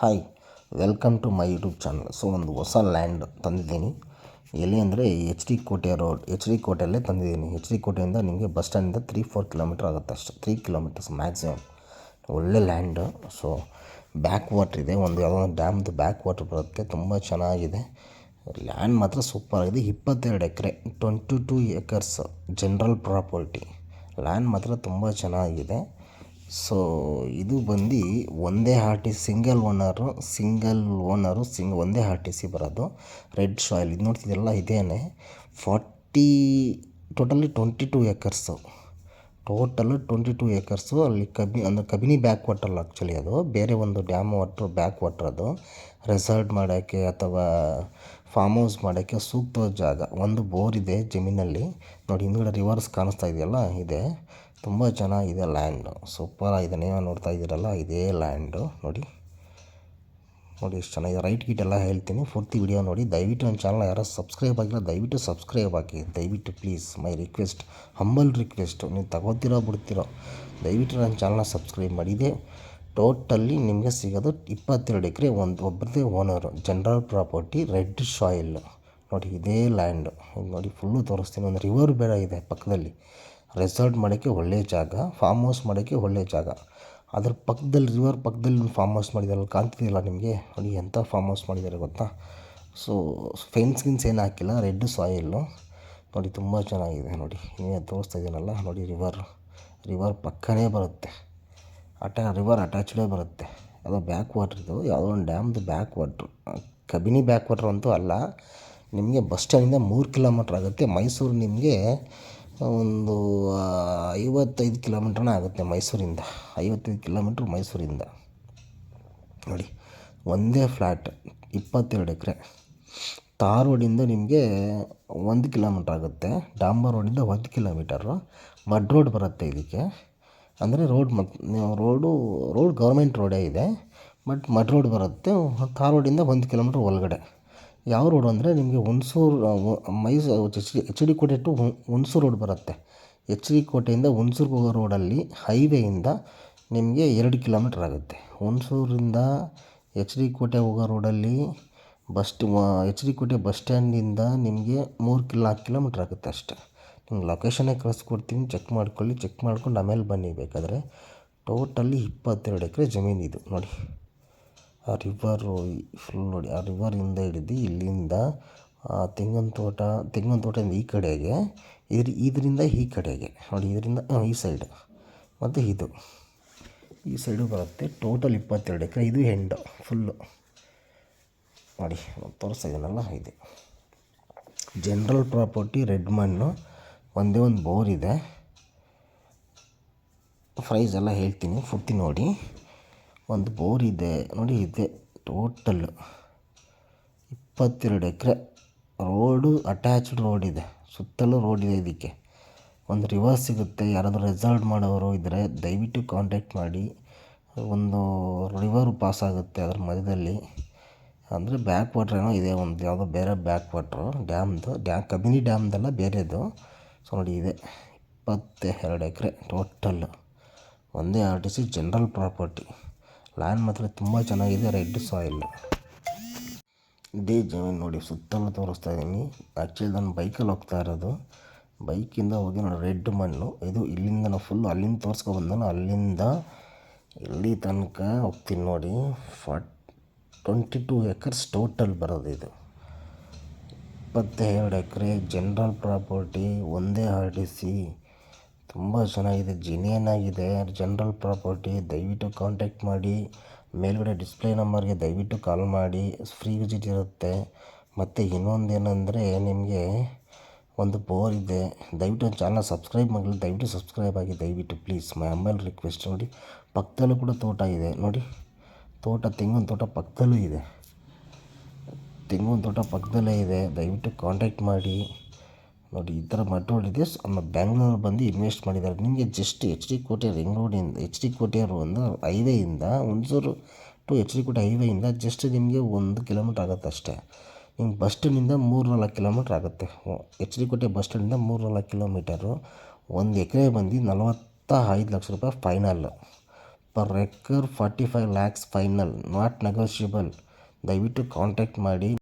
Hi, welcome to my YouTube channel. ಒಂದು ಹೊಸ land ತಂದಿದ್ದೀನಿ. ಎಲ್ಲಿ ಅಂದರೆ ಎಚ್ ಡಿ ಕೋಟೆಯಲ್ಲೇ ತಂದಿದ್ದೀನಿ. ಎಚ್ ಡಿ ಕೋಟೆಯಿಂದ ನಿಮಗೆ ಬಸ್ ಸ್ಟ್ಯಾಂಡಿಂದ 3-4 ಕಿಲೋಮೀಟ್ರ್ ಆಗುತ್ತೆ ಅಷ್ಟೇ. 3 ಕಿಲೋಮೀಟರ್ಸ್ ಮ್ಯಾಕ್ಸಿಮಮ್. ಒಳ್ಳೆ ಲ್ಯಾಂಡು. ಬ್ಯಾಕ್ ವಾಟ್ರ್ ಇದೆ. ಯಾವುದೋ ಒಂದು ಡ್ಯಾಮ್ದು ಬ್ಯಾಕ್ ವಾಟ್ರ್ ಬರುತ್ತೆ. ತುಂಬ ಚೆನ್ನಾಗಿದೆ. ಲ್ಯಾಂಡ್ ಮಾತ್ರ ಸೂಪರಾಗಿದೆ. 22 ಎಕರೆ, 22 ಏಕರ್ಸ್ ಜನರಲ್ ಪ್ರಾಪರ್ಟಿ. ಲ್ಯಾಂಡ್ ಮಾತ್ರ ತುಂಬ ಚೆನ್ನಾಗಿದೆ. ಇದು ಬಂದು ಒಂದೇ ಸಿಂಗಲ್ ಓನರು ಒಂದೇ RTC ಬರೋದು. ರೆಡ್ ಸಾಯಿಲ್ ಇದು ನೋಡ್ತಿದ್ದೆಲ್ಲ ಇದೇನೆ. 22 ಏಕರ್ಸು. Total 22 acres. ಅಲ್ಲಿ ಕಬಿನಿ ಬ್ಯಾಕ್ ವಾಟರ್ ಆ್ಯಕ್ಚುಲಿ ಅದು ಬೇರೆ ಒಂದು ಡ್ಯಾಮ್ ವಾಟ್ರ್ ಬ್ಯಾಕ್ ವಾಟ್ರ್. ಅದು ರೆಸಾರ್ಟ್ ಮಾಡೋಕ್ಕೆ ಅಥವಾ ಫಾರ್ಮ್ ಹೌಸ್ ಮಾಡೋಕ್ಕೆ ಸೂಕ್ತವಾದ ಜಾಗ. ಒಂದು ಬೋರ್ ಇದೆ ಜಮೀನಲ್ಲಿ ನೋಡಿ. ಹಿಂದ್ಗಡೆ ರಿವರ್ಸ್ ಕಾಣಿಸ್ತಾ ಇದೆಯಲ್ಲ, ಇದೆ. ತುಂಬ ಚೆನ್ನಾಗಿದೆ ಲ್ಯಾಂಡು. ಸೂಪರಾಗಿದೆ. ನೀವೇ ನೋಡ್ತಾ ಇದ್ದೀರಲ್ಲ, ಇದೇ ಲ್ಯಾಂಡು. ನೋಡಿ ಎಷ್ಟು ಚೆನ್ನಾಗಿದೆ. ರೈಟ್ ಗೀಟೆಲ್ಲ ಹೇಳ್ತೀನಿ. ಪೂರ್ತಿ ವಿಡಿಯೋ ನೋಡಿ. ದಯವಿಟ್ಟು ನನ್ನ ಚಾನಲ್ ಯಾರು ಸಬ್ಸ್ಕ್ರೈಬ್ ಆಗಿಲ್ಲ, ದಯವಿಟ್ಟು ಸಬ್ಸ್ಕ್ರೈಬ್ ಆಗಿ. ದಯವಿಟ್ಟು please, my request, humble request. ನೀವು ತಗೋತಿರೋ ಬಿಡ್ತಿರೋ, ದಯವಿಟ್ಟು ನನ್ನ ಚಾನಲ್ನ ಸಬ್ಸ್ಕ್ರೈಬ್ ಮಾಡಿ. ಇದೆ ಟೋಟಲ್ಲಿ ನಿಮಗೆ ಸಿಗೋದು 22 ಎಕರೆ. ಒಬ್ಬರದೇ owner. General property, red soil. ನೋಡಿ ಇದೇ ಲ್ಯಾಂಡು. ನೋಡಿ ಫುಲ್ಲು ತೋರಿಸ್ತೀನಿ. ಒಂದು ರಿವರ್ ಬೇರೆ ಇದೆ ಪಕ್ಕದಲ್ಲಿ. ರೆಸಾರ್ಟ್ ಮಾಡೋಕ್ಕೆ ಒಳ್ಳೆಯ ಜಾಗ, ಫಾರ್ಮ್ ಹೌಸ್ ಮಾಡೋಕ್ಕೆ ಒಳ್ಳೆಯ ಜಾಗ. ಅದ್ರ ಪಕ್ಕದಲ್ಲಿ ರಿವರ್ ಪಕ್ಕದಲ್ಲಿ ಒಂದು ಫಾರ್ಮ್ ಹೌಸ್ ಮಾಡಿದ್ದಾರೆ. ಕಾಣ್ತಿದೆಯಲ್ಲ ನಿಮಗೆ, ನೋಡಿ ಎಂಥ ಫಾರ್ಮ್ ಹೌಸ್ ಮಾಡಿದ್ದಾರೆ ಗೊತ್ತಾ. ಫೆನ್ಸ್ ಏನು ಹಾಕಿಲ್ಲ. ರೆಡ್ ಸಾಯಿಲ್ಲು ನೋಡಿ, ತುಂಬ ಚೆನ್ನಾಗಿದೆ. ನೋಡಿ ನೀವೇ ತೋರಿಸ್ತಾ ಇದ್ದೀನಲ್ಲ, ನೋಡಿ ರಿವರ್ ಪಕ್ಕನೇ ಬರುತ್ತೆ. ರಿವರ್ ಅಟ್ಯಾಚ್ಡೇ ಬರುತ್ತೆ. ಯಾವುದೋ ಬ್ಯಾಕ್ ವಾಟ್ರ್ ಯಾವುದೋ ಒಂದು ಡ್ಯಾಮ್ದು back water. Kabini back water ಅಂತೂ ಅಲ್ಲ. ನಿಮಗೆ ಬಸ್ ಸ್ಟ್ಯಾಂಡಿಂದ 3 ಕಿಲೋಮೀಟ್ರ್ ಆಗುತ್ತೆ. ಮೈಸೂರು ನಿಮಗೆ ಒಂದು 55 ಕಿಲೋಮೀಟ್ರನೇ ಆಗುತ್ತೆ ಮೈಸೂರಿಂದ. 55 ಕಿಲೋಮೀಟ್ರ್ ಮೈಸೂರಿಂದ. ನೋಡಿ ಒಂದೇ ಫ್ಲ್ಯಾಟ್, 22 ಎಕರೆ. ತಾರ್ ರೋಡಿಂದ ನಿಮಗೆ 1 ಕಿಲೋಮೀಟ್ರ್ ಆಗುತ್ತೆ. ಡಾಂಬರ್ ರೋಡಿಂದ 1 ಕಿಲೋಮೀಟರು. ಮಡ್ ರೋಡ್ ಬರುತ್ತೆ ಇದಕ್ಕೆ. ಅಂದರೆ ರೋಡ್ ಗೌರ್ಮೆಂಟ್ ರೋಡೇ ಇದೆ, ಬಟ್ ಮಡ್ ರೋಡ್ ಬರುತ್ತೆ. ತಾರ್ ರೋಡಿಂದ 1 ಕಿಲೋಮೀಟ್ರ್ ಒಳಗಡೆ. ಯಾವ ರೋಡು ಅಂದರೆ ನಿಮಗೆ ಎಚ್ ಡಿ ಕೋಟೆ ಟು ಹುಣಸೂರು ರೋಡ್ ಬರುತ್ತೆ. ಎಚ್ ಡಿ ಕೋಟೆಯಿಂದ ಹುಣಸೂರಿಗೆ ಹೋಗೋ ರೋಡಲ್ಲಿ ಹೈವೇಯಿಂದ ನಿಮಗೆ 2 ಕಿಲೋಮೀಟ್ರ್ ಆಗುತ್ತೆ. ಹುಣಸೂರಿಂದ ಎಚ್ ಡಿ ಕೋಟೆ ಹೋಗೋ ರೋಡಲ್ಲಿ ಎಚ್ ಡಿ ಕೋಟೆ ಬಸ್ ಸ್ಟ್ಯಾಂಡಿಂದ ನಿಮಗೆ 4 ಕಿಲೋಮೀಟ್ರ್ ಆಗುತ್ತೆ ಅಷ್ಟೇ. ನಿಮ್ಗೆ ಲೊಕೇಶನ್ನೇ ಕಳಿಸ್ಕೊಡ್ತೀನಿ, ಚೆಕ್ ಮಾಡ್ಕೊಂಡು ಆಮೇಲೆ ಬನ್ನಿ ಬೇಕಾದರೆ. ಟೋಟಲಿ 22 ಎಕರೆ ಜಮೀನಿದು. ನೋಡಿ ಆ ರಿವರು ಫುಲ್ ನೋಡಿ. ಆ ರಿವರಿಂದ ಹಿಡಿದು ಇಲ್ಲಿಂದ ತೆಂಗಿನ ತೋಟದಿಂದ ಈ ಕಡೆಗೆ, ಇದರಿಂದ ಈ ಕಡೆಗೆ ನೋಡಿ. ಇದರಿಂದ ಈ ಸೈಡು ಮತ್ತು ಈ ಸೈಡು ಬರುತ್ತೆ. ಟೋಟಲ್ 22 ಎಕರೆ. ಇದು ಹೆಂಡು ಫುಲ್ಲು ನೋಡಿ, ತೋರಿಸ್ತಾ ಇದ್ದೀನಲ್ಲ, ಇದೆ ಜನರಲ್ ಪ್ರಾಪರ್ಟಿ. ರೆಡ್ ಮಣ್ಣು, ಒಂದೇ ಒಂದು ಬೋರ್ ಇದೆ. ಪ್ರೈಸ್ ಎಲ್ಲ ಹೇಳ್ತೀನಿ, ಪೂರ್ತಿ ನೋಡಿ. ಒಂದು ಬೋರ್ ಇದೆ ನೋಡಿ. ಇದೆ ಟೋಟಲ್ 22 ಎಕರೆ. ರೋಡು ಅಟ್ಯಾಚ್ಡ್ ರೋಡ್ ಇದೆ, ಸುತ್ತಲೂ ರೋಡ್ ಇದೆ. ಇದಕ್ಕೆ ಒಂದು ರಿವರ್ ಸಿಗುತ್ತೆ. ಯಾರಾದರೂ ರೆಸಾರ್ಟ್ ಮಾಡೋರು ಇದ್ದರೆ ದಯವಿಟ್ಟು ಕಾಂಟ್ಯಾಕ್ಟ್ ಮಾಡಿ. ಒಂದು ರಿವರ್ ಪಾಸ್ ಆಗುತ್ತೆ ಅದರ ಮಧ್ಯದಲ್ಲಿ. ಅಂದರೆ ಬ್ಯಾಕ್ ವಾಟ್ರ್ ಏನೋ ಇದೆ, ಒಂದು ಯಾವುದೋ ಬೇರೆ ಬ್ಯಾಕ್ ವಾಟ್ರು ಕಬಿನಿ ಡ್ಯಾಮ್ದೆಲ್ಲ ಬೇರೆದು. ನೋಡಿ ಇದೆ 22 ಎಕರೆ ಟೋಟಲ್ಲು. ಒಂದೇ RTC ಜನರಲ್ ಪ್ರಾಪರ್ಟಿ. ಲ್ಯಾಂಡ್ ಮಾತ್ರ ತುಂಬ ಚೆನ್ನಾಗಿದೆ. Red soil. ಇದೇ ಜಮೀನು ನೋಡಿ, ಸುತ್ತಲೂ ತೋರಿಸ್ತಾ ಇದ್ದೀನಿ. ಆ್ಯಕ್ಚುಲಿ ನಾನು ಬೈಕಲ್ಲಿ ಹೋಗ್ತಾ ಇರೋದು. ಬೈಕಿಂದ ಹೋಗಿ ನೋಡಿ, ರೆಡ್ ಮಣ್ಣು ಇದು. ಇಲ್ಲಿಂದ ನಾವು ಫುಲ್ಲು ಅಲ್ಲಿಂದ ತೋರಿಸ್ಕೊಬಂದು ಅಲ್ಲಿಂದ ಇಲ್ಲಿ ತನಕ ಹೋಗ್ತೀನಿ ನೋಡಿ. 22 ಎಕರ್ಸ್ ಟೋಟಲ್ ಬರೋದು ಇದು. 22 ಎಕರೆ ಜನರಲ್ ಪ್ರಾಪರ್ಟಿ, ಒಂದೇ RTC. ತುಂಬ ಚೆನ್ನಾಗಿದೆ, ಜೆನ್ಯೂನ್ ಆಗಿದೆ ಜನರಲ್ ಪ್ರಾಪರ್ಟಿ. ದಯವಿಟ್ಟು ಕಾಂಟ್ಯಾಕ್ಟ್ ಮಾಡಿ. ಮೇಲ್ಗಡೆ ಡಿಸ್ಪ್ಲೇ ನಂಬರ್ಗೆ ದಯವಿಟ್ಟು ಕಾಲ್ ಮಾಡಿ. ಫ್ರೀ ವಿಸಿಟ್ ಇರುತ್ತೆ. ಮತ್ತು ಇನ್ನೊಂದೇನೆಂದರೆ ನಿಮಗೆ ಒಂದು ಬೋರ್ ಇದೆ. ದಯವಿಟ್ಟು ಒಂದು ಚಾನಲ್ ಸಬ್ಸ್ಕ್ರೈಬ್ ಮಾಡಲಿ, ದಯವಿಟ್ಟು ಸಬ್ಸ್ಕ್ರೈಬ್ ಆಗಿ ದಯವಿಟ್ಟು ಪ್ಲೀಸ್. My humble request. ನೋಡಿ ಪಕ್ಕದಲ್ಲೂ ಕೂಡ ತೋಟ ಇದೆ ನೋಡಿ. ತೆಂಗಿನ ತೋಟ ಪಕ್ಕದಲ್ಲೂ ಇದೆ. ಪಕ್ಕದಲ್ಲೇ ಇದೆ. ದಯವಿಟ್ಟು ಕಾಂಟ್ಯಾಕ್ಟ್ ಮಾಡಿ. ನೋಡಿ ಈ ಥರ ಮಡ್ ರೋಡ್ ಇದೆ. ಬ್ಯಾಂಗ್ಳೂರು ಬಂದು ಇನ್ವೆಸ್ಟ್ ಮಾಡಿದ್ದಾರೆ. ನಿಮಗೆ ಜಸ್ಟ್ ಎಚ್ ಡಿ ಕೋಟೆ ರಿಂಗ್ ರೋಡಿಂದ, ಎಚ್ ಡಿ ಕೋಟೆ ಒಂದು ಹೈವೇಯಿಂದ, ಹುಣಸೂರು ಟು ಎಚ್ ಡಿ ಕೋಟೆ ಹೈವೇಯಿಂದ ಜಸ್ಟ್ ನಿಮಗೆ 1 ಕಿಲೋಮೀಟ್ರ್ ಆಗುತ್ತೆ ಅಷ್ಟೇ. ನಿಮ್ಗೆ ಬಸ್ ಸ್ಟ್ಯಾಂಡಿಂದ 3-4 ಕಿಲೋಮೀಟ್ರ್ ಆಗುತ್ತೆ. ಎಚ್ ಡಿ ಕೋಟೆ ಬಸ್ ಸ್ಟ್ಯಾಂಡಿಂದ 3-4 ಕಿಲೋಮೀಟರು. 1 ಎಕರೆ ಬಂದು 45 ಲಕ್ಷ ರೂಪಾಯಿ final. Per acre 45 lakhs final, not negotiable. ದಯವಿಟ್ಟು ಕಾಂಟ್ಯಾಕ್ಟ್ ಮಾಡಿ.